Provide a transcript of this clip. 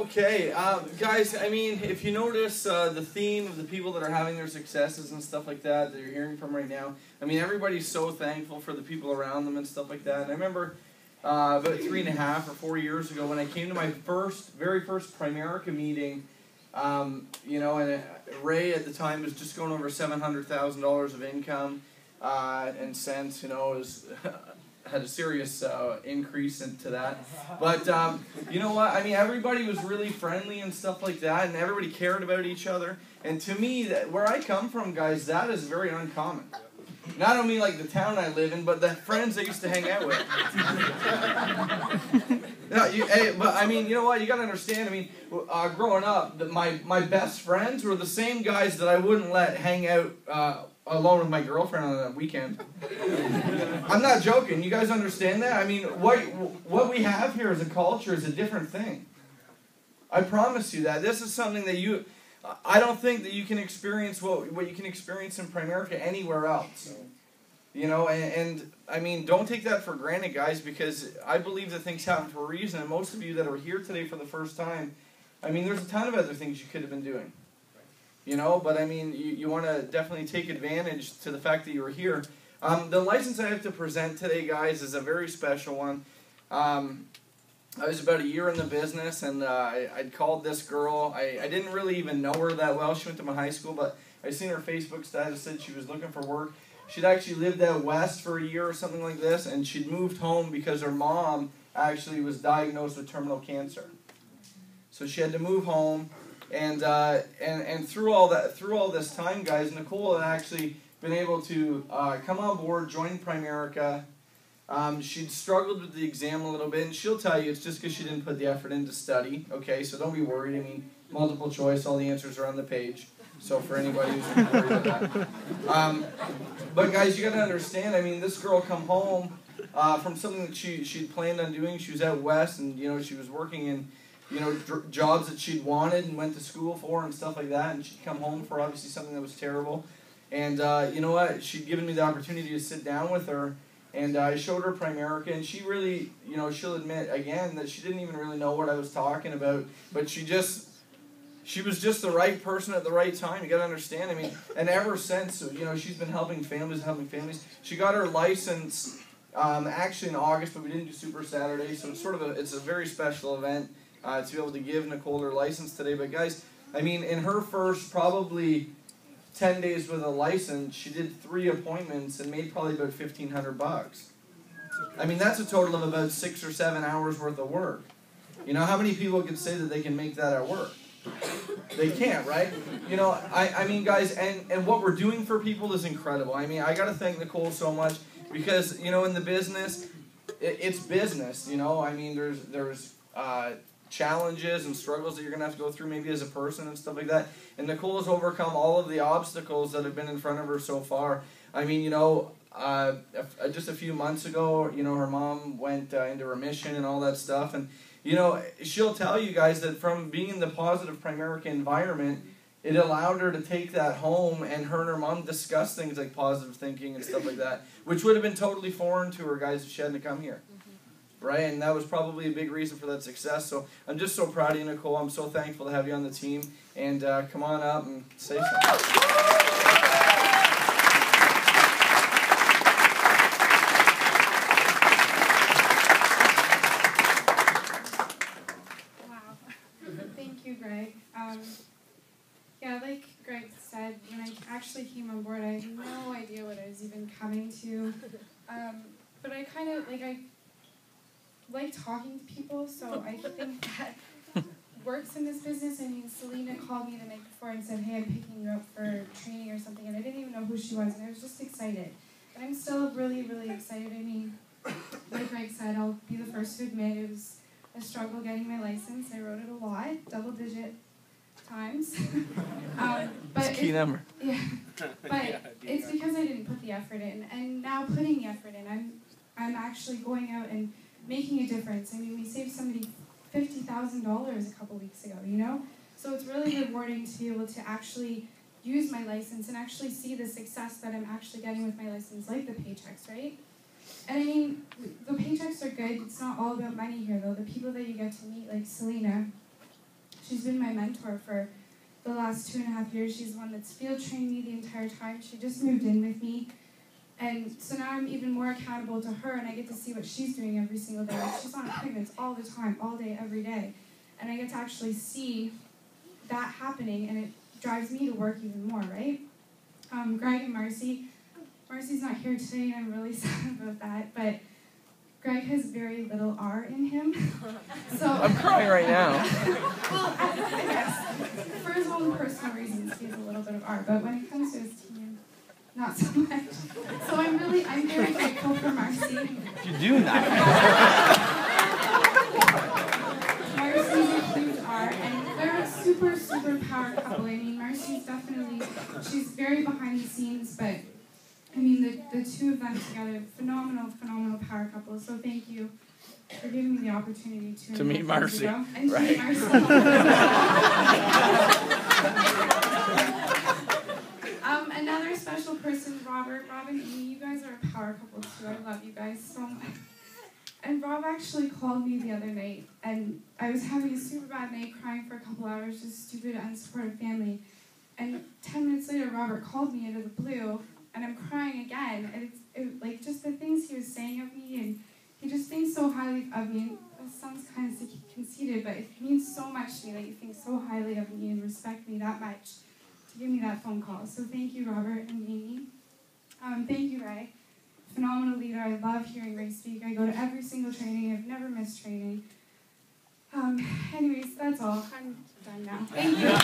Okay, guys, I mean, if you notice the theme of the people that are having their successes and stuff like that you're hearing from right now, I mean, everybody's so thankful for the people around them and stuff like that. And I remember about 3.5 or 4 years ago when I came to my very first Primerica meeting, you know, and Ray at the time was just going over $700,000 of income and cents, you know, had a serious increase into that. But you know what? I mean, everybody was really friendly and stuff like that, and everybody cared about each other. And to me, where I come from, guys, that is very uncommon. Not only like the town I live in, but the friends I used to hang out with. But I mean, you know what? You got to understand. I mean, growing up, my best friends were the same guys that I wouldn't let hang out alone with my girlfriend on a weekend. I'm not joking. You guys understand that? I mean, what we have here as a culture is a different thing. I promise you that. This is something that I don't think that you can experience what you can experience in Primerica anywhere else. You know, and I mean, don't take that for granted, guys, because I believe that things happen for a reason. And most of you that are here today for the first time, I mean, there's a ton of other things you could have been doing. You know, but I mean, you want to definitely take advantage to the fact that you're here. The license I have to present today, guys, is a very special one. I was about a year in the business, and I'd called this girl. I didn't really even know her that well. She went to my high school, but I seen her Facebook status, said she was looking for work. She'd actually lived out west for a year or something like this, and she'd moved home because her mom actually was diagnosed with terminal cancer. So she had to move home. And through all this time, guys, Nicole had actually been able to come on board, join Primerica. She'd struggled with the exam a little bit, and she'll tell you it's just because she didn't put the effort into study. Okay, so don't be worried. I mean, multiple choice, all the answers are on the page. So for anybody who's worried about that. But guys, you got to understand. I mean, this girl come home from something that she'd planned on doing. She was out west, and you know she was working in, you know, jobs that she'd wanted and went to school for and stuff like that, and she'd come home for obviously something that was terrible. And you know what? She'd given me the opportunity to sit down with her, and I showed her Primerica, and she really, you know, she'll admit again that she didn't even really know what I was talking about, but she was just the right person at the right time. You got to understand. I mean, and ever since, you know, she's been helping families. She got her license actually in August, but we didn't do Supersaturday, so it's a very special event. To be able to give Nicole her license today. But guys, I mean, in her first probably 10 days with a license, she did 3 appointments and made probably about $1,500. I mean, that's a total of about 6 or 7 hours worth of work. You know, how many people can say that they can make that at work? They can't, right? You know, I mean, guys, and what we're doing for people is incredible. I mean, I got to thank Nicole so much because, you know, in the business, it's business, you know. I mean, there's challenges and struggles that you're going to have to go through maybe as a person and stuff like that. And Nicole has overcome all of the obstacles that have been in front of her so far. I mean, you know, just a few months ago, you know, her mom went into remission and all that stuff. And, you know, she'll tell you guys that from being in the positive Primerica environment, it allowed her to take that home, and her mom discuss things like positive thinking and stuff like that, which would have been totally foreign to her, guys, if she hadn't come here. Right, and that was probably a big reason for that success. So I'm just so proud of you, Nicole. I'm so thankful to have you on the team. And come on up and say something. Wow. Thank you, Greg. Yeah, like Greg said, when I actually came on board, I had no idea what I was even coming to. But I kind of, I like talking to people, so I think that works in this business. I mean, Selena called me the night before and said, hey, I'm picking you up for training or something, and I didn't even know who she was, and I was just excited. And I'm still really, really excited. I mean, like Greg said, I'll be the first to admit it was a struggle getting my license. I wrote it a lot, double-digit times. But it's a key number. Yeah, but it's because I didn't put the effort in, and now putting the effort in, I'm actually going out and making a difference. I mean, we saved somebody $50,000 a couple weeks ago, you know? So it's really rewarding to be able to actually use my license and actually see the success that I'm actually getting with my license, like the paychecks, right? And I mean, the paychecks are good. It's not all about money here, though. The people that you get to meet, like Selena, She's been my mentor for the last 2.5 years. She's the one that's field trained me the entire time. She just moved in with me. And so now I'm even more accountable to her, and I get to see what she's doing every single day. Like, she's on appointments all the time, all day, every day. And I get to actually see that happening, and it drives me to work even more, right? Greg and Marcy's not here today, and I'm really sad about that, but Greg has very little R in him. So I'm crying right now. Well, I guess for his own personal reasons, he has a little bit of R, but when it comes to his team, not so much. So I'm very grateful for Marcy. You do that. Marcy's a huge R, and they're a super, super power couple. I mean, Marcy's definitely, she's very behind the scenes, but I mean, the two of them together, phenomenal, phenomenal power couple. So thank you for giving me the opportunity to meet Marcy. And to meet Marcy. Another special person, Robert. Rob and Amy, you guys are a power couple too. I love you guys so much. And Rob actually called me the other night, and I was having a super bad night, crying for a couple hours, just stupid, unsupportive family. And 10 minutes later, Robert called me out of the blue, and I'm crying again. And it's like just the things he was saying of me, and he just thinks so highly of me. And it sounds kind of conceited, but it means so much to me that you think so highly of me and respect me that much to give me that phone call. So thank you, Robert and Amy. Thank you, Ray. Phenomenal leader. I love hearing Ray speak. I go to every single training. I've never missed training. Anyways, that's all. I'm done now. Thank you.